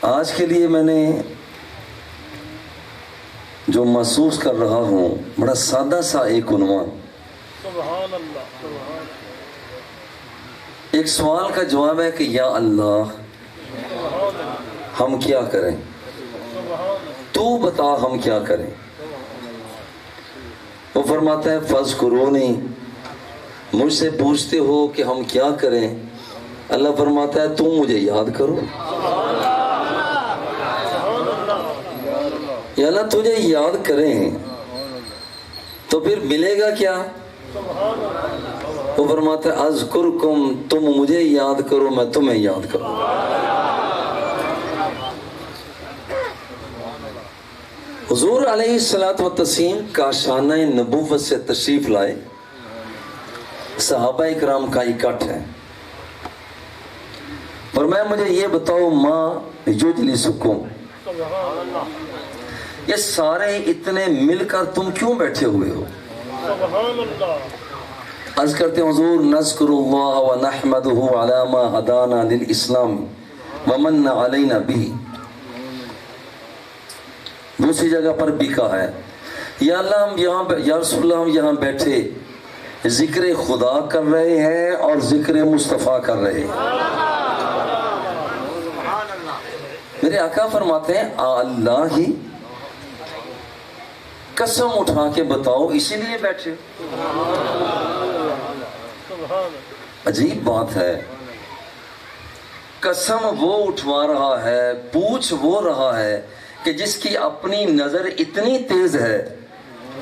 آج کے لیے میں نے جو محسوس کر رہا ہوں بڑا سادہ سا ایک عنوان، سبحان اللہ، سبحان ایک سوال کا جواب ہے کہ یا اللہ ہم کیا کریں، تو بتا ہم کیا کریں۔ وہ فرماتا ہے فَاذْكُرُونِی، مجھ سے پوچھتے ہو کہ ہم کیا کریں، اللہ فرماتا ہے تم مجھے یاد کرو۔ یا اللہ تجھے یاد کریں تو پھر ملے گا کیا؟ وہ فرماتا ہے اذکرکم، تم مجھے یاد کرو میں تمہیں یاد کروں۔ حضور علیہ الصلوۃ والتسلیم کاشانہ نبوت سے تشریف لائے، صحابہ اکرام کا اکٹھ ہے، فرمایا مجھے یہ بتاؤ ما یجلسکم، یہ سارے اتنے مل کر تم کیوں بیٹھے ہوئے ہو؟ عرض کرتے ہیں حضور نذکر اللہ ونحمدہ علی ما ہدانا للاسلام ومن علینا بہ۔ دوسری جگہ پر بھی کہا ہے یا اللہ ہم یہاں، یا رسول اللہ ہم یہاں بیٹھے ذکر خدا کر رہے ہیں اور ذکر مصطفیٰ کر رہے ہیں۔ میرے آقا فرماتے ہیں اللہ ہی، قسم اٹھا کے بتاؤ اسی لیے بیٹھے۔ عجیب بات ہے، قسم وہ اٹھوا رہا ہے، پوچھ وہ رہا ہے کہ جس کی اپنی نظر اتنی تیز ہے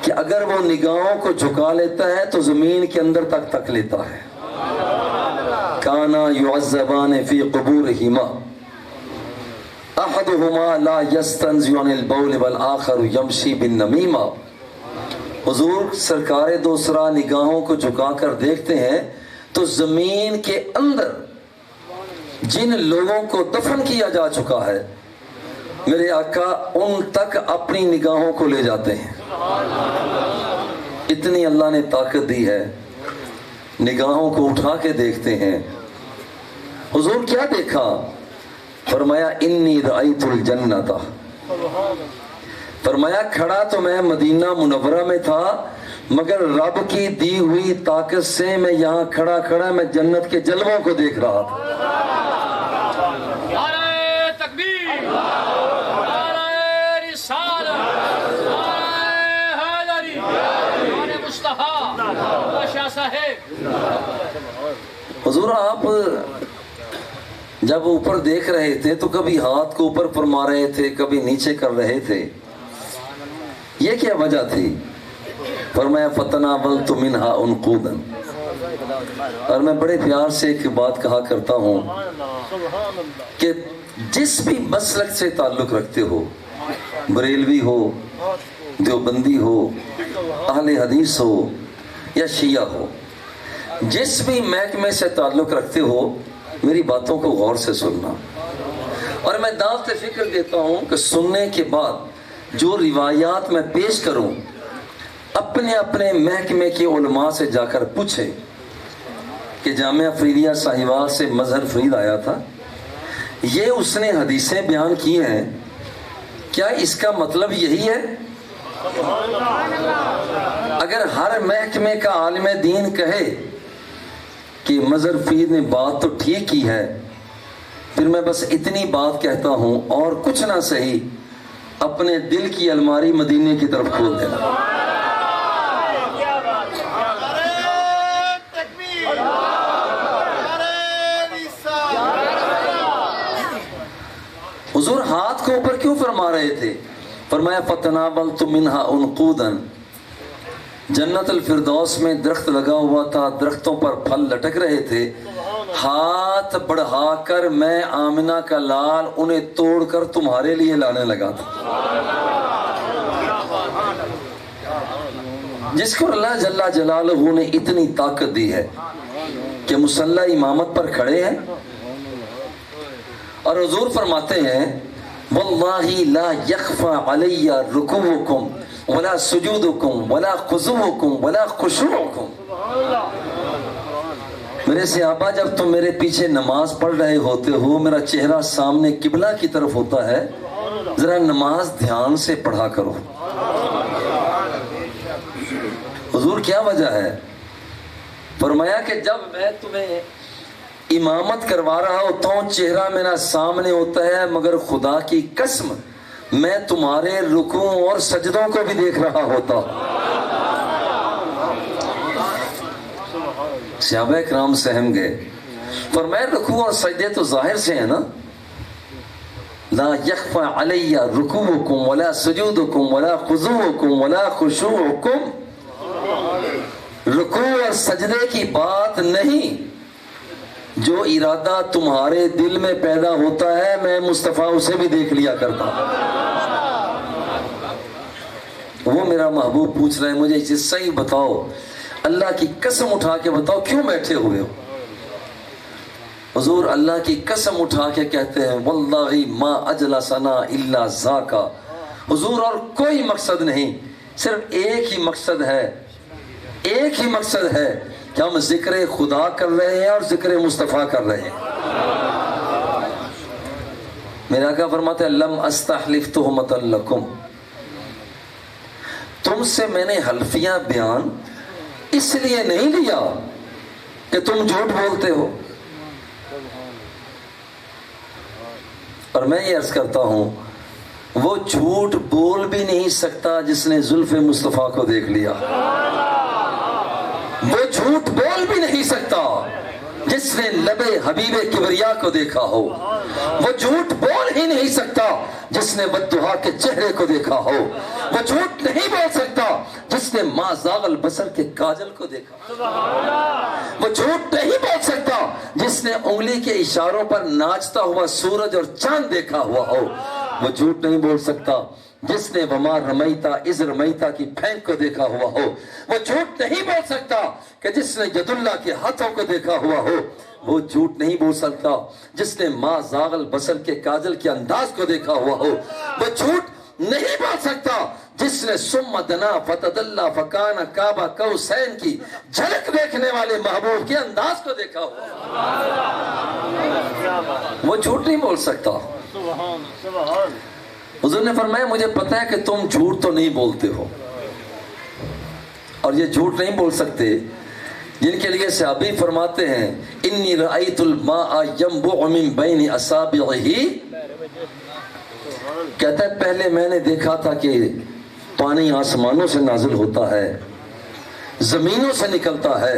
کہ اگر وہ نگاہوں کو جھکا لیتا ہے تو زمین کے اندر تک لیتا ہے۔ کانا یعذبان فی قبورہما احدہما لا یستنزی عن البول والآخر یمشی بالنمیمہ۔ حضور سرکار دوسرا نگاہوں کو جھکا کر دیکھتے ہیں تو زمین کے اندر جن لوگوں کو دفن کیا جا چکا ہے میرے آقا ان تک اپنی نگاہوں کو لے جاتے ہیں۔ اتنی اللہ نے طاقت دی ہے، نگاہوں کو اٹھا کے دیکھتے ہیں۔ حضور کیا دیکھا؟ فرمایا انی رأیت الجنت، فرمایا کھڑا تو میں مدینہ منورہ میں تھا مگر رب کی دی ہوئی طاقت سے میں یہاں کھڑا میں جنت کے جلووں کو دیکھ رہا تھا۔ حضور آپ جب اوپر دیکھ رہے تھے تو کبھی ہاتھ کو اوپر فرما رہے تھے، کبھی نیچے کر رہے تھے، یہ کیا وجہ تھی؟ فرمایا فتناولت منہا عنقودا، اور میں بڑے پیار سے ایک بات کہا کرتا ہوں کہ جس بھی مسلک سے تعلق رکھتے ہو، بریلوی ہو، دیوبندی ہو، اہل حدیث ہو یا شیعہ ہو، جس بھی محکمے سے تعلق رکھتے ہو میری باتوں کو غور سے سننا، اور میں دعوت فکر دیتا ہوں کہ سننے کے بعد جو روایات میں پیش کروں اپنے اپنے محکمے کے علماء سے جا کر پوچھے کہ جامعہ فریدیہ ساہیوال سے مظہر فرید آیا تھا، یہ اس نے حدیثیں بیان کی ہیں، کیا اس کا مطلب یہی ہے؟ اگر ہر محکمے کا عالم دین کہے کہ مظہر فرید نے بات تو ٹھیک کی ہے، پھر میں بس اتنی بات کہتا ہوں اور کچھ نہ صحیح اپنے دل کی الماری مدینے کی طرف کھول دینا۔ حضور ہاتھ کو اوپر کیوں فرما رہے تھے؟ فرمایا فتناولت منہا عنقودا، جنت الفردوس میں درخت لگا ہوا تھا، درختوں پر پھل لٹک رہے تھے، ہاتھ بڑھا کر میں آمنہ کا لال انہیں توڑ کر تمہارے لیے لانے لگا تھا۔ جس کو اللہ جل جلالہ نے اتنی طاقت دی ہے کہ مصلی امامت پر کھڑے ہیں، اور حضور فرماتے ہیں واللہ لا یخفى علی رکوعکم ولا سجودکم ولا خضوعکم ولا خشوعکم، میرے صحابہ جب تم میرے پیچھے نماز پڑھ رہے ہوتے ہو میرا چہرہ سامنے قبلہ کی طرف ہوتا ہے, ذرا نماز دھیان سے پڑھا کرو. حضور کیا وجہ ہے؟ فرمایا کہ جب میں تمہیں امامت کروا رہا ہوتا ہوں چہرہ میرا سامنے ہوتا ہے, مگر خدا کی قسم میں تمہارے رکوع اور سجدوں کو بھی دیکھ رہا ہوتا. صحابہ کرام سہم گئے. فرمایا رکوع اور سجدے تو ظاہر سے ہیں نا, لا یخفى علی رکوعکم ولا سجودکم ولا خضوعکم ولا خشوعکم. رکوع اور سجدے کی بات نہیں, جو ارادہ تمہارے دل میں پیدا ہوتا ہے میں مصطفیٰ اسے بھی دیکھ لیا کرتا. وہ میرا محبوب پوچھ رہے ہیں مجھے جس صحیح بتاؤ, اللہ کی قسم اٹھا کے بتاؤ کیوں بیٹھے ہوئے ہو؟ حضور اللہ کی قسم اٹھا کے کہتے ہیں واللہ ما اجلسنا الا ذاکا. حضور اور کوئی مقصد نہیں, صرف ایک ہی مقصد ہے, ایک ہی مقصد ہے کہ ہم ذکر خدا کر رہے ہیں اور ذکر مصطفیٰ کر رہے ہیں. میرا آقا فرماتے ہیں لم استحلف تہمۃ لکم, تم سے میں نے حلفیہ بیان اس لیے نہیں لیا کہ تم جھوٹ بولتے ہو. اور میں یہ عرض کرتا ہوں وہ جھوٹ بول بھی نہیں سکتا جس نے زلف مصطفیٰ کو دیکھ لیا. وہ جھوٹ بول بھی نہیں سکتا جس نے لب حبیب کبریا کو دیکھا ہو. وہ جھوٹ بول ہی نہیں سکتا جس نے والضحیٰ کے چہرے کو دیکھا ہو. وہ جھوٹ نہیں بول سکتا جس نے ما زاغ البصر کے کاجل کو دیکھا. وہ جھوٹ نہیں بول سکتا جس نے انگلی کے اشاروں پر ناچتا ہوا سورج اور چاند دیکھا ہوا ہو. وہ جھوٹ نہیں بول سکتا جس نے وما رمیتا اذ رمیتا کی پھینک کو دیکھا ہوا ہو. وہ جھوٹ نہیں بول سکتا کہ جس نے ید اللہ کے ہاتھوں کو دیکھا ہوا ہو. وہ جھوٹ نہیں بول سکتا جس نے ما زاغ البصر کے کاجل کے انداز کو دیکھا ہوا ہو. وہ جھوٹ نہیں بول سکتا جس نے ثم دنا فتدلی فکان قاب قوسین کی جھلک دیکھنے والے محبوب کے انداز کو دیکھا ہوا. وہ جھوٹ نہیں بول سکتا. حضور نے فرمایا مجھے پتہ ہے کہ تم جھوٹ تو نہیں بولتے ہو, اور یہ جھوٹ نہیں بول سکتے جن کے لیے صحابی فرماتے ہیں انی رأیت الماء ينبع من بین اصابعہ. کہتا ہے پہلے میں نے دیکھا تھا کہ پانی آسمانوں سے نازل ہوتا ہے, زمینوں سے نکلتا ہے,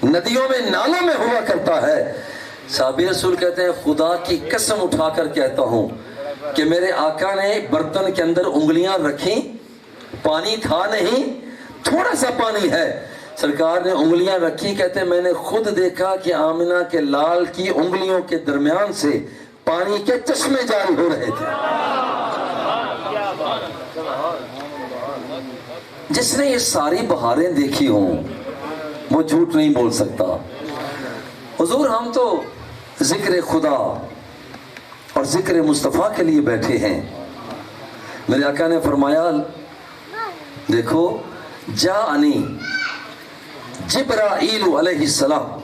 ندیوں میں نالوں میں ہوا کرتا ہے. صحابی رسول کہتے ہیں خدا کی قسم اٹھا کر کہتا ہوں کہ میرے آقا نے برتن کے اندر انگلیاں رکھیں, پانی تھا نہیں, تھوڑا سا پانی ہے, سرکار نے انگلیاں رکھی, کہتے ہیں میں نے خود دیکھا کہ آمنہ کے لال کی انگلیوں کے درمیان سے پانی کے چشمے جاری ہو رہے تھے. جس نے یہ ساری بہاریں دیکھی ہوں وہ جھوٹ نہیں بول سکتا. حضور ہم تو ذکر خدا اور ذکر مصطفیٰ کے لیے بیٹھے ہیں. میرے آقا نے فرمایا دیکھو جاءنی جبرائیل علیہ السلام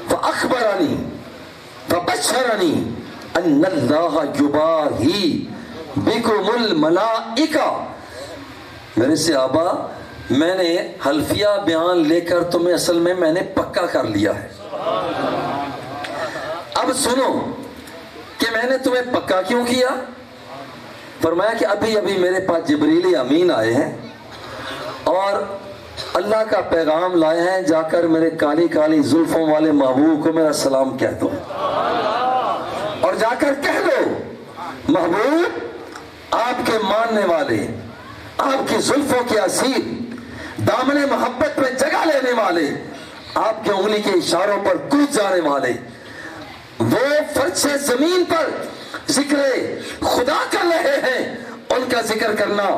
فاخبرنی فبشرنی ان اللہ یباہی بکم الملائکہ. میرے صحابہ میں نے حلفیہ بیان لے کر تمہیں اصل میں نے پکا کر لیا ہے. اب سنو کہ میں نے تمہیں پکا کیوں کیا. فرمایا کہ ابھی ابھی میرے پاس جبریل امین آئے ہیں اور اللہ کا پیغام لائے ہیں, جا کر میرے کالی کالی زلفوں والے محبوب کو میرا سلام کہہ دو, اور جا کر کہہ دو محبوب آپ کے ماننے والے, آپ کی زلفوں کے اسیر, دامن محبت میں جگہ لینے والے, آپ کے انگلی کے اشاروں پر کود جانے والے, وہ فرش زمین پر ذکر خدا کر رہے ہیں, ان کا ذکر کرنا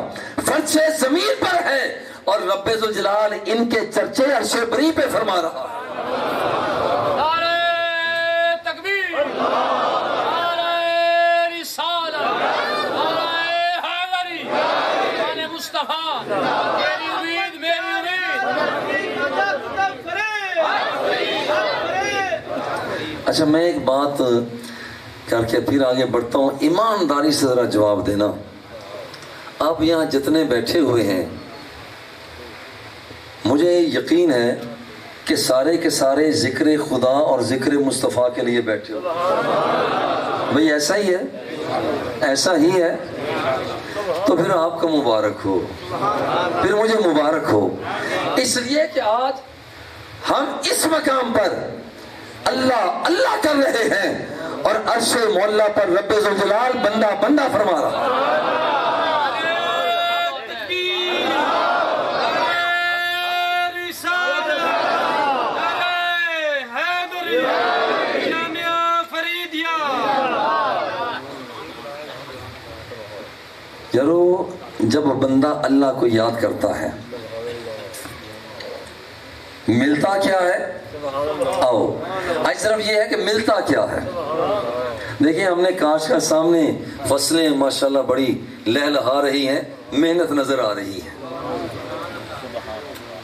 فرش زمین پر ہے, اور رب ذوالجلال ان کے چرچے عرش بری پہ فرما رہا ہے. نعرہ تکبیر, نعرہ رسالت, نعرہ حیدری, نعرہ مصطفیٰ, میری امید, میری امید. اچھا میں ایک بات کر کے پھر آگے بڑھتا ہوں، ایمانداری سے ذرا جواب دینا. آپ یہاں جتنے بیٹھے ہوئے ہیں مجھے یقین ہے کہ سارے کے سارے ذکر خدا اور ذکر مصطفیٰ کے لیے بیٹھے ہو. بھئی ایسا ہی ہے، ایسا ہی ہے، تو پھر آپ کا مبارک ہو، پھر مجھے مبارک ہو. اس لیے کہ آج ہم اس مقام پر اللہ اللہ کر رہے ہیں اور عرش مولا پر رب ذوالجلال بندہ بندہ فرما رہا. یارو جب بندہ اللہ کو یاد کرتا ہے ملتا کیا ہے؟ آؤ آج صرف یہ ہے کہ ملتا کیا ہے. دیکھیں ہم نے کاش کا سامنے فصلیں ماشاءاللہ بڑی لہلہا رہی ہیں، محنت نظر آ رہی ہے.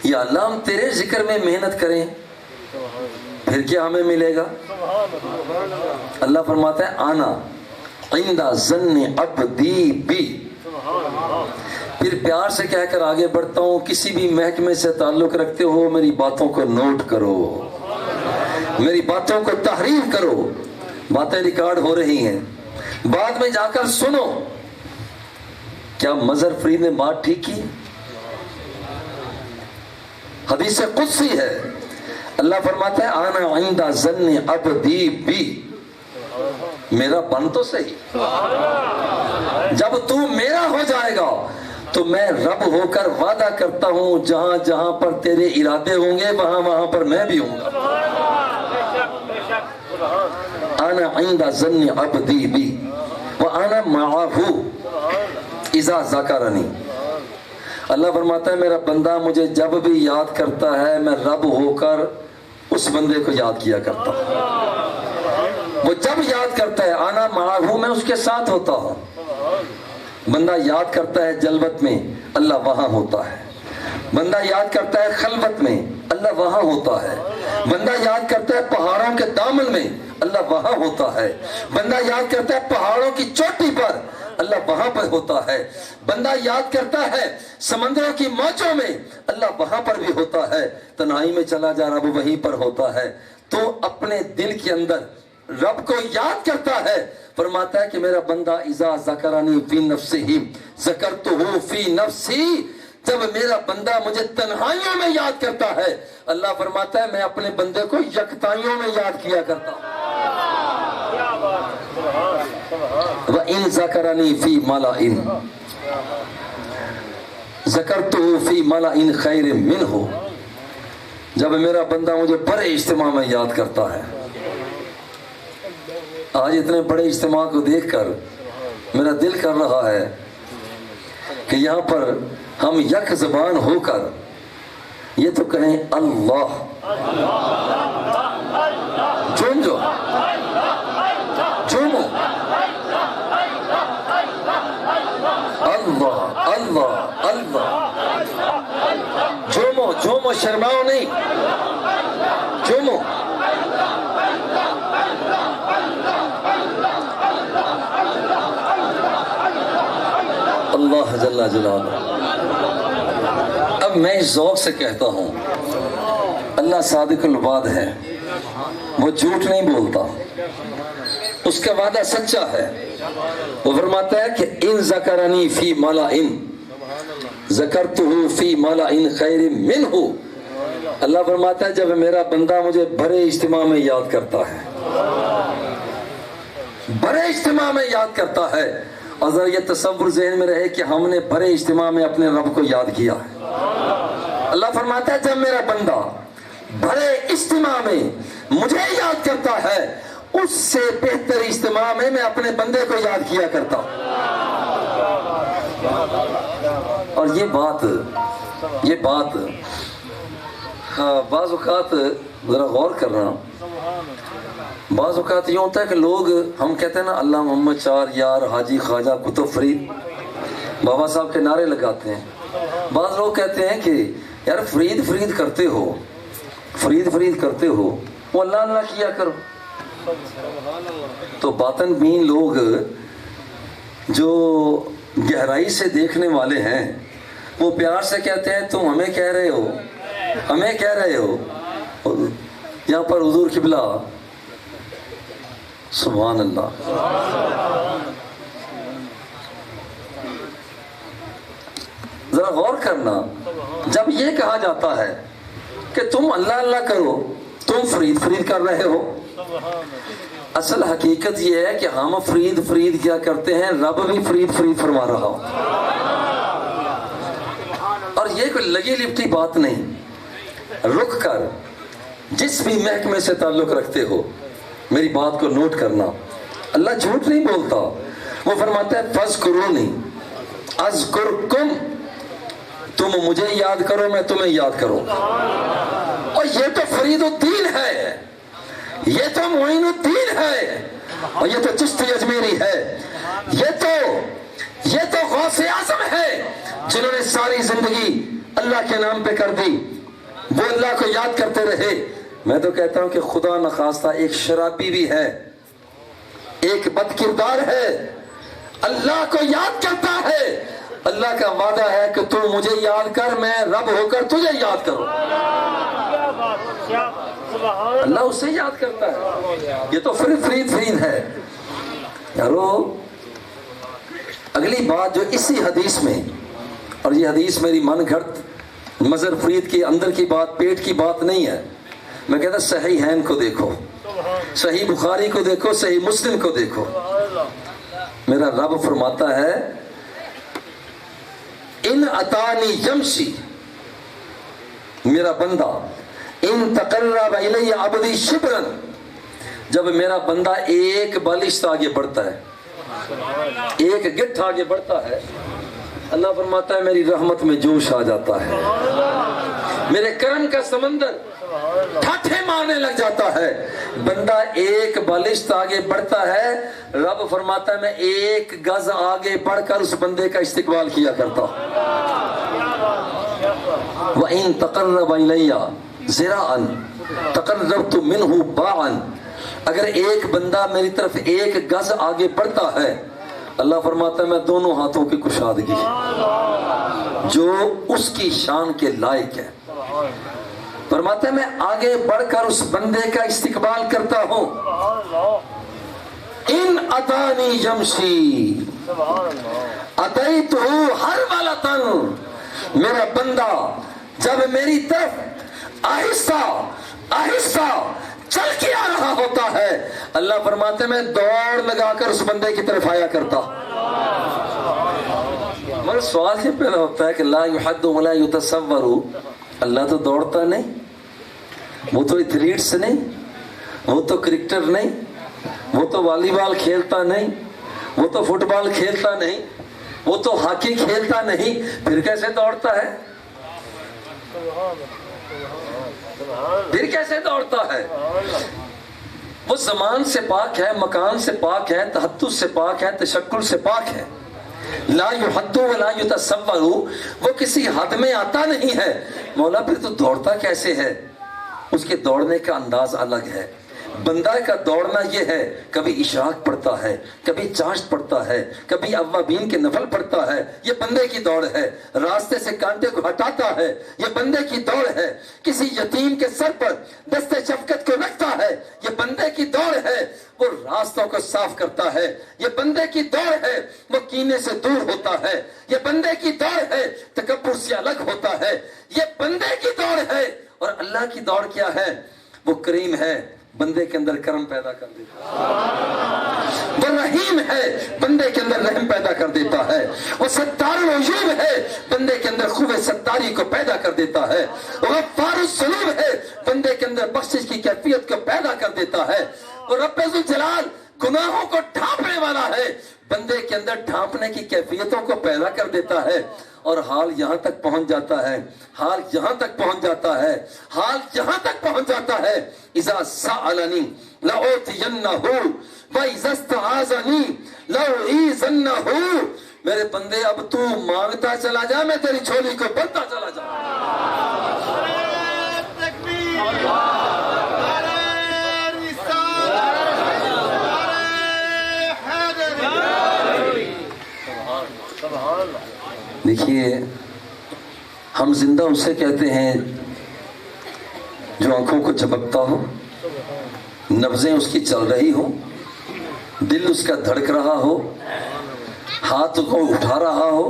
یا اللہ ہم تیرے ذکر میں محنت کریں پھر کیا ہمیں ملے گا؟ اللہ فرماتا ہے آنا عند ظن عبدی بی. پھر پیار سے کہہ کر آگے بڑھتا ہوں، کسی بھی محکمے سے تعلق رکھتے ہو میری باتوں کو نوٹ کرو، میری باتوں کو تحریر کرو. باتیں ریکارڈ ہو رہی ہیں، بعد میں جا کر سنو. کیا مظہر فرید نے بات ٹھیک کی؟ حدیث قدسی ہے، اللہ فرماتا ہے آنا عند ظن عبدی بی. میرا بن تو صحیح، جب تو میرا ہو جائے گا تو میں رب ہو کر وعدہ کرتا ہوں جہاں جہاں پر تیرے ارادے ہوں گے وہاں وہاں پر میں بھی ہوں گا. انا عند ظن عبدی بی وانا معه اذا ذکرنی. اللہ فرماتا ہے میرا بندہ مجھے جب بھی یاد کرتا ہے میں رب ہو کر اس بندے کو یاد کیا کرتا ہوں. وہ جب یاد کرتا ہے آنا معاہو میں اس کے ساتھ ہوتا ہوں. بندہ یاد کرتا ہے جلوت میں اللہ وہاں ہوتا ہے. بندہ یاد کرتا ہے خلوت میں اللہ وہاں ہوتا ہے. بندہ یاد کرتا ہے پہاڑوں کے دامن میں اللہ وہاں ہوتا ہے. بندہ یاد کرتا ہے پہاڑوں کی چوٹی پر اللہ وہاں پر ہوتا ہے. بندہ یاد کرتا ہے سمندروں کی موجوں میں اللہ وہاں پر بھی ہوتا ہے. تنہائی میں چلا جا رب وہیں پر ہوتا ہے. تو اپنے دل کے اندر رب کو یاد کرتا ہے، فرماتا ہے کہ میرا بندہ اذا ذکرنی فی نفسہ ذکرتہ فی نفسی. جب میرا بندہ مجھے تنہائیوں میں یاد کرتا ہے اللہ فرماتا ہے میں اپنے بندے کو یکتائیوں میں یاد کیا کرتا ہوں. وَإِن ذَكَرَنِي فِي مَلَئٍ ذَكَرْتُهُ فِي مَلَئٍ خَيْرٍ مِّنْهُ. جب میرا بندہ مجھے بڑے اجتماع میں یاد کرتا ہے. آج اتنے بڑے اجتماع کو دیکھ کر میرا دل کر رہا ہے کہ یہاں پر ہم یک زبان ہو کر یہ تو کہیں اللہ. جھومو جھومو اللہ اللہ اللہ. جھومو جھومو شرماؤ نہیں، جھومو. اللہ جل جلالہ. اب میں اس ذوق سے کہتا ہوں اللہ صادق الوعد ہے، وہ جھوٹ نہیں بولتا، اس کا وعدہ سچا ہے. وہ فرماتا ہے کہ ان ذکرنی فی ملئ ذکرتہ فی ملئ خیر منہ. اللہ فرماتا ہے جب میرا بندہ مجھے بڑے اجتماع میں یاد کرتا ہے، بڑے اجتماع میں یاد کرتا ہے. اور ذرا یہ تصور ذہن میں رہے کہ ہم نے بڑے اجتماع میں اپنے رب کو یاد کیا ہے. اللہ فرماتا ہے جب میرا بندہ بڑے اجتماع میں مجھے یاد کرتا ہے اس سے بہتر اجتماع میں اپنے بندے کو یاد کیا کرتا ہوں. اور یہ بات بعض اوقات ذرا غور کرنا، بعض اوقات یہ ہوتا ہے کہ لوگ ہم کہتے ہیں نا اللہ محمد چار یار حاجی خواجہ کتب فرید بابا صاحب کے نعرے لگاتے ہیں. بعض لوگ کہتے ہیں کہ یار فرید فرید کرتے ہو، فرید فرید کرتے ہو، وہ اللہ اللہ کیا کرو. تو باطن بین لوگ جو گہرائی سے دیکھنے والے ہیں وہ پیار سے کہتے ہیں تم ہمیں کہہ رہے ہو، ہمیں کہہ رہے ہو. یہاں پر حضور قبلہ سبحان اللہ ذرا غور کرنا، جب یہ کہا جاتا ہے کہ تم اللہ اللہ کرو تم فرید فرید کر رہے ہو، اصل حقیقت یہ ہے کہ ہم فرید فرید کیا کرتے ہیں، رب بھی فرید فرید فرما رہا ہو. اور یہ کوئی لگی لپٹی بات نہیں، رک کر جس بھی محکمے سے تعلق رکھتے ہو میری بات کو نوٹ کرنا. اللہ جھوٹ نہیں بولتا، وہ فرماتا ہے فَاذْكُرُونِي أَذْكُرْكُمْ، تم مجھے یاد کرو میں تمہیں یاد کروں. اور یہ تو فرید الدین ہے، یہ تو معین الدین ہے، اور یہ تو چشتی اجمیری ہے، یہ تو غوث اعظم ہے جنہوں نے ساری زندگی اللہ کے نام پہ کر دی، وہ اللہ کو یاد کرتے رہے. میں تو کہتا ہوں کہ خدا نخواستہ ایک شرابی بھی ہے، ایک بد کردار ہے، اللہ کو یاد کرتا ہے. اللہ کا وعدہ ہے کہ تو مجھے یاد کر میں رب ہو کر تجھے یاد کروں. اللہ اسے یاد کرتا ہے. یہ تو فرید فرید ہے یارو. اگلی بات جو اسی حدیث میں، اور یہ حدیث میری من گھڑت مظہر فرید کے اندر کی بات، پیٹ کی بات نہیں ہے، میں کہتا صحیحین کو دیکھو، صحیح بخاری کو دیکھو، صحیح مسلم کو دیکھو. میرا رب فرماتا ہے ان اتانی یمشی، میرا بندہ ان تقرب الی عبدی شبرا، جب میرا بندہ ایک بالشت آگے بڑھتا ہے، ایک گٹھ آگے بڑھتا ہے، اللہ فرماتا ہے میری رحمت میں جوش آ جاتا ہے، میرے کرم کا سمندر ٹھاٹھے مارنے لگ جاتا ہے. بندہ ایک بالشت آگے بڑھتا ہے، رب فرماتا ہے میں ایک گز آگے بڑھ کر اس بندے کا استقبال کیا کرتا. وَإِن تَقَرَّبَ إِلَيَّ ذِرَاعًا تَقَرَّبْتُ مِنْهُ بَاعًا، اگر ایک بندہ میری طرف ایک گز آگے بڑھتا ہے، اللہ فرماتا ہے میں دونوں ہاتھوں کی کشادگی جو اس کی شان کے لائق ہے، فرماتا ہے میں آگے بڑھ کر اس بندے کا استقبال کرتا ہوں. ان اتانی یمشی اتیتہ ہرولۃ، میرا بندہ جب میری طرف آہستہ آہستہ چل کے آ رہا ہوتا ہے، اللہ فرماتے میں دوڑ لگا کر اس بندے کی طرف آیا کرتا. مگر سوال یہ پیدا ہوتا ہے کہ لا یحد ولا یتصور، اللہ تو دوڑتا نہیں، وہ تو ایتھلیٹس نہیں، وہ تو کرکٹر نہیں، وہ تو والی بال کھیلتا نہیں، وہ تو فٹ بال کھیلتا نہیں، وہ تو ہاکی کھیلتا نہیں، پھر کیسے دوڑتا ہے؟ پھر کیسے دوڑتا ہے؟ وہ زمان سے پاک ہے، مکان سے پاک ہے، تحدث سے پاک ہے، تشکل سے پاک ہے. لا یحد ولا یتصور، وہ کسی حد میں آتا نہیں ہے. مولا پھر تو دوڑتا کیسے ہے؟ اس کے دوڑنے کا انداز الگ ہے. بندہ کا دوڑنا یہ ہے، کبھی اشراق پڑتا ہے، کبھی چاشت پڑتا ہے، کبھی اوابین کے نفل پڑتا ہے، یہ بندے کی دوڑ ہے. راستے سے کانٹے کو ہٹاتا ہے، یہ بندے کی دوڑ ہے. کسی یتیم کے سر پر دستے شفقت کو رکھتا ہے، یہ بندے کی دوڑ ہے. وہ راستوں کو صاف کرتا ہے، یہ بندے کی دوڑ ہے. وہ کینے سے دور ہوتا ہے، یہ بندے کی دوڑ ہے. تکبر سے الگ ہوتا ہے، یہ بندے کی دوڑ ہے. اور اللہ کی دوڑ کیا ہے؟ وہ کریم ہے، بندے کے اندر کرم پیدا کر دیتا ہے. وہ رحیم ہے، بندے کے اندر رحم پیدا کر دیتا ہے. وہ ستار العیوب ہے، بندے کے اندر خوب ستاری کو پیدا کر دیتا ہے. وہ غفار الذنوب ہے، بندے کے اندر بخشش کی کیفیت کو پیدا کر دیتا ہے. وہ رب ذوالجلال گناہوں کو ڈھانپنے والا ہے، بندے کے اندر ڈھانپنے کی کیفیتوں کو پیدا کر دیتا ہے. اور حال یہاں تک پہنچ جاتا ہے، حال یہاں تک پہنچ جاتا ہے، حال یہاں تک پہنچ جاتا ہے. اذا سألنی لأعطینہ وَإِذَا اسْتَعَاذَنِی لَأُعِیذَنَّہُ، میرے بندے اب تو مانگتا چلا جا، میں تیری جھولی کو بھرتا چلا جا. دیکھیے ہم زندہ اسے کہتے ہیں جو آنکھوں کو چمکتا ہو، نبضیں اس کی چل رہی ہو، دل اس کا دھڑک رہا ہو، ہاتھ کو اٹھا رہا ہو،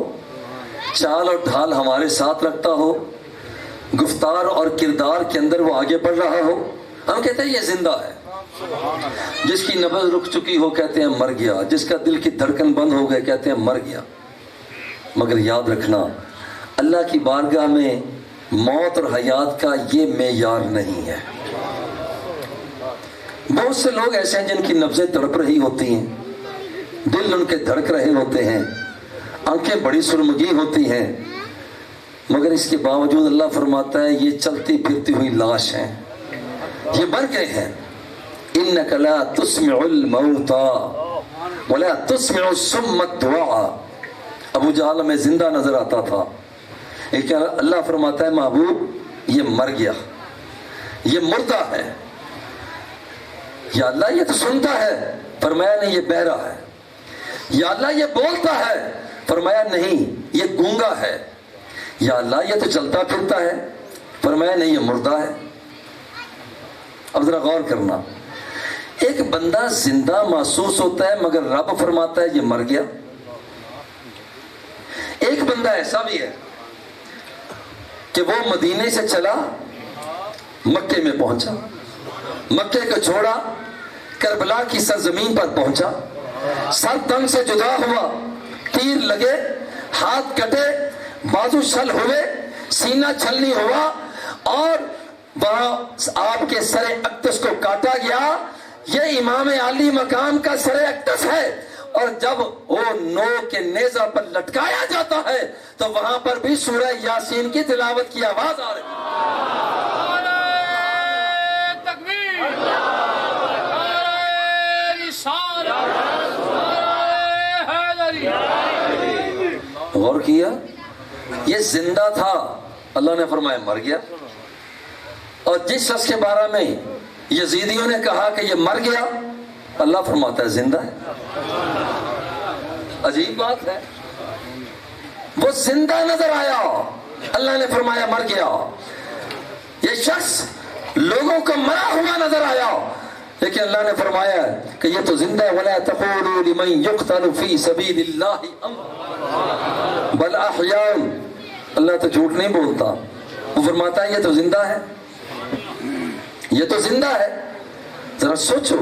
چال اور ڈھال ہمارے ساتھ رکھتا ہو، گفتار اور کردار کے اندر وہ آگے بڑھ رہا ہو، ہم کہتے ہیں یہ زندہ ہے۔ جس کی نبض رک چکی ہو کہتے ہیں مر گیا، جس کا دل کی دھڑکن بند ہو گئے کہتے ہیں مر گیا۔ مگر یاد رکھنا اللہ کی بارگاہ میں موت اور حیات کا یہ معیار نہیں ہے۔ بہت سے لوگ ایسے ہیں جن کی نبضیں تڑپ رہی ہوتی ہیں، دل ان کے دھڑک رہے ہوتے ہیں، آنکھیں بڑی سرمگی ہوتی ہیں، مگر اس کے باوجود اللہ فرماتا ہے یہ چلتی پھرتی ہوئی لاش ہیں، یہ مر گئے ہیں۔ إِنَّكَ لَا تُسْمِعُ الْمَوْتَى وَلَا تُسْمِعُ الصُّمَّ الدُّعَاءَ۔ ابو جہل میں زندہ نظر آتا تھا، لیکن اللہ فرماتا ہے محبوب یہ مر گیا، یہ مردہ ہے۔ یا اللہ یہ تو سنتا ہے، فرمایا نہیں یہ بہرا ہے۔ یا اللہ یہ بولتا ہے، فرمایا نہیں یہ گونگا ہے۔ یا اللہ یہ تو چلتا پھرتا ہے، فرمایا نہیں یہ مردہ ہے۔ اب ذرا غور کرنا، ایک بندہ زندہ محسوس ہوتا ہے مگر رب فرماتا ہے یہ مر گیا۔ ایک بندہ ایسا بھی ہے کہ وہ مدینے سے چلا، مکے میں پہنچا، مکے کو چھوڑا، کربلا کی سرزمین پر پہنچا، سر تن سے جدا ہوا، تیر لگے، ہاتھ کٹے، بازو چھل ہوئے، سینہ چھلنی ہوا، اور وہاں آپ کے سر اقدس کو کاٹا گیا۔ یہ امام عالی مقام کا سر اقدس ہے، اور جب وہ نو کے نیزہ پر لٹکایا جاتا ہے تو وہاں پر بھی سورہ یاسین کی تلاوت کی آواز آ رہی ہے۔ غور کیا، یہ زندہ تھا، اللہ نے فرمایا مر گیا۔ اور جس شخص کے بارے میں یزیدیوں نے کہا کہ یہ مر گیا، اللہ فرماتا ہے زندہ ہے۔ عجیب بات ہے، وہ زندہ نظر آیا، اللہ نے فرمایا مر گیا۔ یہ شخص لوگوں کو مرا ہوا نظر آیا، لیکن اللہ نے فرمایا کہ یہ تو زندہ ہے۔ وَلَا تَقُولُوا لِمَن يُقْتَلُ فِي سَبِيلِ اللَّهِ بَلْ أَحْيَاءٌ۔ اللہ تو جھوٹ نہیں بولتا، وہ فرماتا ہے یہ تو زندہ ہے، یہ تو زندہ ہے۔ ذرا سوچو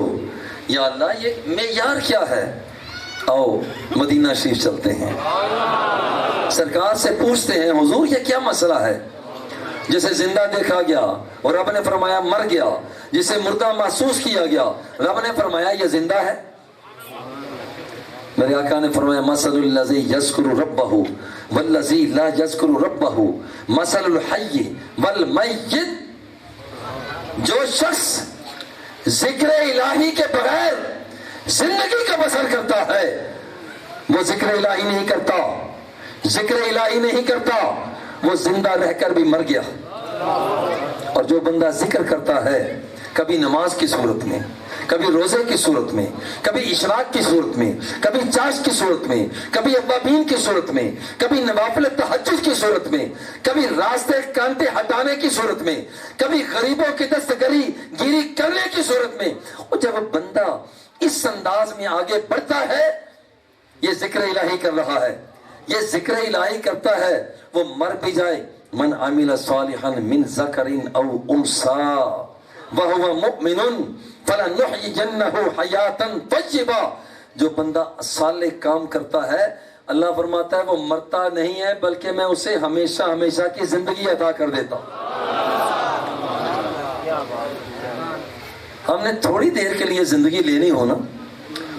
یا اللہ یہ معیار کیا ہے؟ آؤ مدینہ شریف چلتے ہیں، سرکار سے پوچھتے ہیں حضور یہ کیا مسئلہ ہے؟ جسے زندہ دیکھا گیا اور رب نے فرمایا مر گیا، جسے مردہ محسوس کیا گیا رب نے فرمایا یہ زندہ ہے۔ میرے آقا نے فرمایا مثل الذی یذکر ربہ والذی لا یذکر ربہ مثل الحی والمیت۔ جو شخص ذکر الہی کے بغیر زندگی کا بسر کرتا ہے وہ ذکر الہی نہیں کرتا، ذکر الہی نہیں کرتا، وہ زندہ رہ کر بھی مر گیا۔ اور جو بندہ ذکر کرتا ہے کبھی نماز کی صورت میں، کبھی روزے کی صورت میں، کبھی اشراق کی صورت میں، کبھی چاشت کی صورت میں، کبھی اوابین کی صورت میں، کبھی نوافل تہجد کی صورت میں، کبھی راستے کانٹے ہٹانے کی صورت میں، کبھی غریبوں کی دستگیری گیری کرنے کی صورت میں، اور جب بندہ اس انداز میں آگے بڑھتا ہے یہ ذکر الہی کر رہا ہے، یہ ذکر الہی کرتا ہے، وہ مر بھی جائے من عمل صالحا من ذکر او انثى وهو مؤمن فلنحيينه حیاتا طیبا۔ جو بندہ صالح کام کرتا ہے اللہ فرماتا ہے وہ مرتا نہیں ہے بلکہ میں اسے ہمیشہ ہمیشہ کی زندگی عطا کر دیتا ہوں۔ ہم نے تھوڑی دیر کے لیے زندگی لینی ہو نا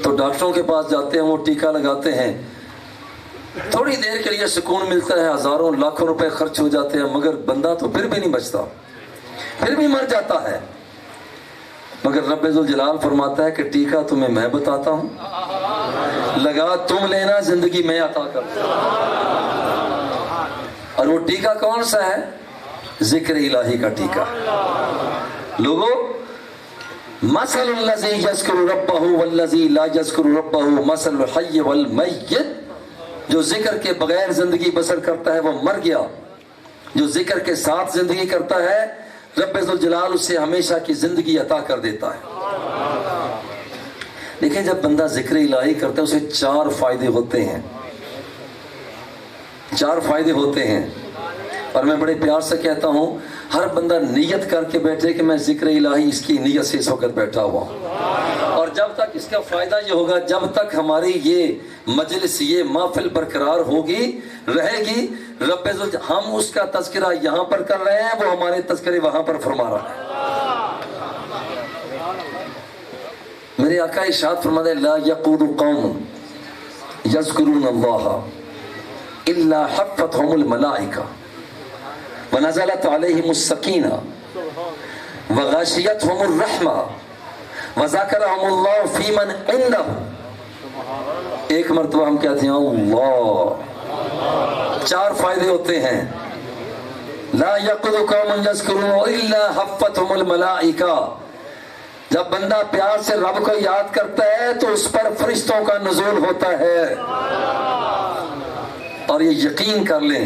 تو ڈاکٹروں کے پاس جاتے ہیں، وہ ٹیکہ لگاتے ہیں، تھوڑی دیر کے لیے سکون ملتا ہے، ہزاروں لاکھوں روپے خرچ ہو جاتے ہیں، مگر بندہ تو پھر بھی نہیں بچتا، پھر بھی مر جاتا ہے۔ مگر رب ذوالجلال فرماتا ہے کہ ٹیکہ تمہیں میں بتاتا ہوں، لگا تم لینا، زندگی میں عطا کرتا ہوں۔ اور وہ ٹیکہ کون سا ہے؟ ذکر الہی کا ٹیکہ۔ لوگوں مثل الذی یذکر ربہ والذی لا یذکر ربہ مثل الحی والمیت۔ جو ذکر کے بغیر زندگی بسر کرتا ہے وہ مر گیا، جو ذکر کے ساتھ زندگی کرتا ہے رب ذوالجلال اسے ہمیشہ کی زندگی عطا کر دیتا ہے۔ دیکھیں جب بندہ ذکر الہی کرتا ہے اسے 4 فائدے ہوتے ہیں، 4 فائدے ہوتے ہیں، اور میں بڑے پیار سے کہتا ہوں ہر بندہ نیت کر کے بیٹھے کہ میں ذکر الہی اس کی نیت سے اس وقت بیٹھا ہوا ہوں، اور جب تک اس کا فائدہ یہ ہوگا جب تک ہماری یہ مجلس یہ محفل برقرار ہوگی رہے گی، رب ہم اس کا تذکرہ یہاں پر کر رہے ہیں، وہ ہمارے تذکرے وہاں پر فرما رہا ہے۔ میرے آقا ارشاد فرماتے ہیں لا یقود قوم یذکرون اللہ الا حفتهم الملائکہ ونزلت علیہم السکینہ وغاشیتهم الرحمہ وذکرهم اللہ فی من عنده۔ ایک مرتبہ ہم کہتے ہیں اللہ، 4 فائدے ہوتے ہیں۔ لا یقود قوم یذکرون الا حفتهم الملائکہ، جب بندہ پیار سے رب کو یاد کرتا ہے تو اس پر فرشتوں کا نزول ہوتا ہے، اور یہ یقین کر لیں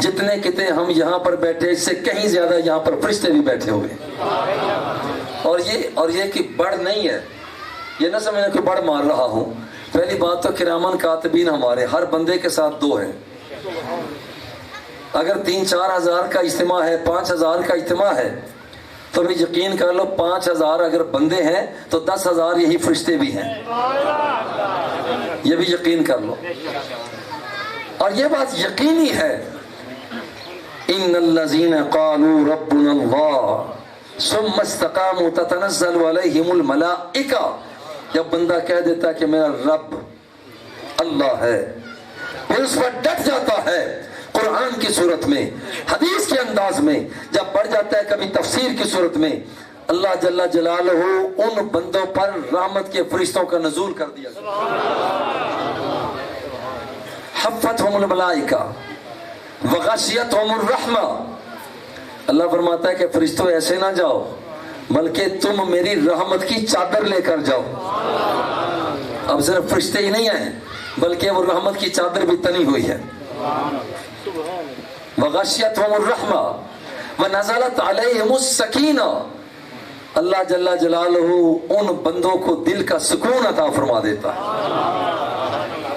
جتنے کتنے ہم یہاں پر بیٹھے اس سے کہیں زیادہ یہاں پر فرشتے بھی بیٹھے ہوئے، اور یہ کہ بڑھ نہیں ہے، یہ نہ سمجھنا کہ بڑھ مار رہا ہوں۔ پہلی بات تو کرامن کاتبین ہمارے ہر بندے کے ساتھ 2 ہیں، اگر 3-4 ہزار کا اجتماع ہے 5,000 کا اجتماع ہے تو بھی یقین کر لو 5,000 اگر بندے ہیں تو 10,000 یہی فرشتے بھی ہیں، یہ بھی یقین کر لو، اور یہ بات یقینی ہے۔ ان الذين قالوا ربنا الله ثم استقاموا تتنزل عليهم الملائکہ، جب بندہ کہہ دیتا ہے کہ میرا رب اللہ ہے پھر اس پر ڈٹ جاتا ہے، قرآن کی صورت میں حدیث کے انداز میں جب پڑھ جاتا ہے، کبھی تفسیر کی صورت میں، اللہ جل جلالہ ان بندوں پر رحمت کے فرشتوں کا نزول کر دیا۔ حفتهم الملائکہ وغشیتهم الرحمہ، اللہ فرماتا ہے کہ فرشتوں ایسے نہ جاؤ بلکہ تم میری رحمت کی چادر لے کر جاؤ۔ اب صرف فرشتے ہی نہیں ہیں بلکہ وہ رحمت کی چادر بھی تنی ہوئی ہے۔ وغشیتهم الرحمہ ونزلت علیہم السکینہ، اللہ جل جلالہ ان بندوں کو دل کا سکون عطا فرما دیتا ہے۔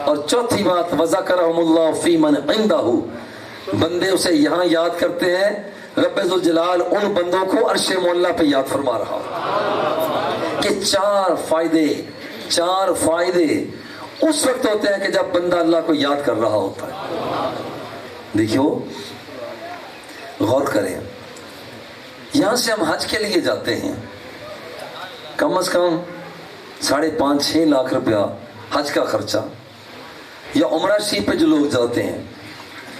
اور چوتھی بات وذکرہم اللہ فی من عندہ، بندے اسے یہاں یاد کرتے ہیں، رب ذوالجلال ان بندوں کو عرش معلی پہ یاد فرما رہا کہ 4 فائدے اس وقت ہوتے ہیں کہ جب بندہ اللہ کو یاد کر رہا ہوتا ہے۔ دیکھو غور کریں، یہاں سے ہم حج کے لیے جاتے ہیں، کم از کم 5.5-6 لاکھ روپیہ حج کا خرچہ، یا عمرہ شریف پہ جو لوگ جاتے ہیں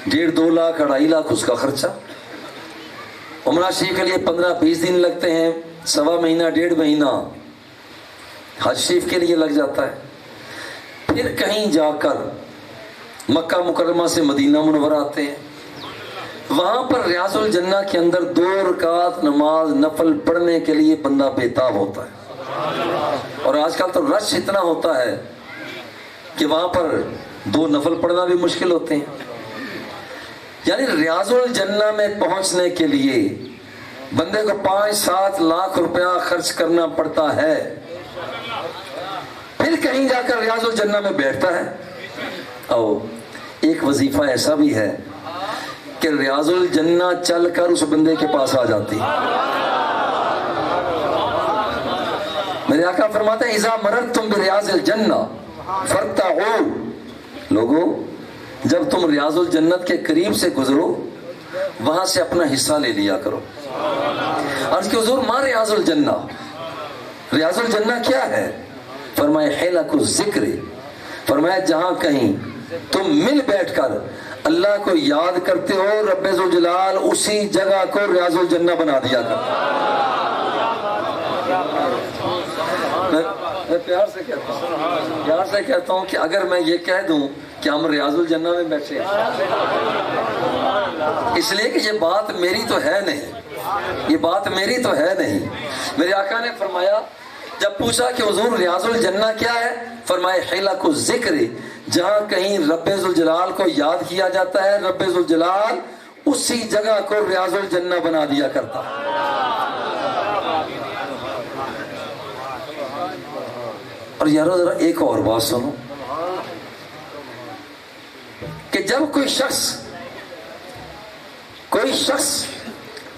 1.5-2 لاکھ 2.5 لاکھ اس کا خرچہ، عمرہ شریف کے لیے 15-20 دن لگتے ہیں، 1.25 مہینہ 1.5 مہینہ حج شریف کے لیے لگ جاتا ہے۔ پھر کہیں جا کر مکہ مکرمہ سے مدینہ منورہ آتے ہیں، وہاں پر ریاض الجنہ کے اندر 2 رکعت نماز نفل پڑھنے کے لیے بندہ بےتاب ہوتا ہے، اور آج کل تو رش اتنا ہوتا ہے کہ وہاں پر 2 نفل پڑھنا بھی مشکل ہوتے ہیں۔ یعنی ریاض الجنہ میں پہنچنے کے لیے بندے کو 5-7 لاکھ روپیہ خرچ کرنا پڑتا ہے، پھر کہیں جا کر ریاض الجنہ میں بیٹھتا ہے۔ او ایک وظیفہ ایسا بھی ہے کہ ریاض الجنہ چل کر اس بندے کے پاس آ جاتی ہے۔ میرے آقا فرماتے ہیں اذا مررتم بریاض الجنہ فرتعوا، لوگو جب تم ریاض الجنت کے قریب سے گزرو وہاں سے اپنا حصہ لے لیا کرو۔ عرض کہ حضور ما ریاض الجنہ، ریاض الجنہ کیا ہے؟ فرمایا حلق الذکر، فرمایا جہاں کہیں تم مل بیٹھ کر اللہ کو یاد کرتے ہو رب ذوالجلال اسی جگہ کو ریاض الجنہ بنا دیا کرتا۔ میں پیار سے کہتا ہوں کہ اگر میں یہ کہہ دوں کہ ہم ریاض الجنہ میں بیٹھے ہیں، اس لیے کہ یہ بات میری تو ہے نہیں، یہ بات میری تو ہے نہیں۔ میرے آقا نے فرمایا جب پوچھا کہ حضور ریاض الجنہ کیا ہے، فرمائے حلق الذکر، جہاں کہیں رب ذوالجلال کو یاد کیا جاتا ہے، رب ذوالجلال اسی جگہ کو ریاض الجنہ بنا دیا کرتا. اور یارو ذرا ایک اور بات سنو کہ جب کوئی شخص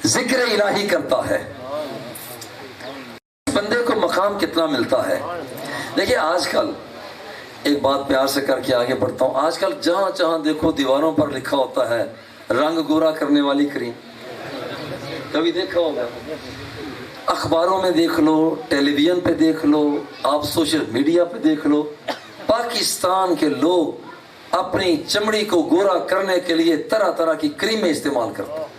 ذکر الہی کرتا ہے، بندے کو مقام کتنا ملتا ہے. دیکھیں آج کل ایک بات پیار سے کر کے آگے بڑھتا ہوں، آج کل جہاں جہاں دیکھو دیواروں پر لکھا ہوتا ہے رنگ گورا کرنے والی کریم. کبھی دیکھا ہوگا، اخباروں میں دیکھ لو، ٹیلی ویژن پہ دیکھ لو، آپ سوشل میڈیا پہ دیکھ لو، پاکستان کے لوگ اپنی چمڑی کو گورا کرنے کے لیے طرح طرح کی کریمیں استعمال کرتے ہیں.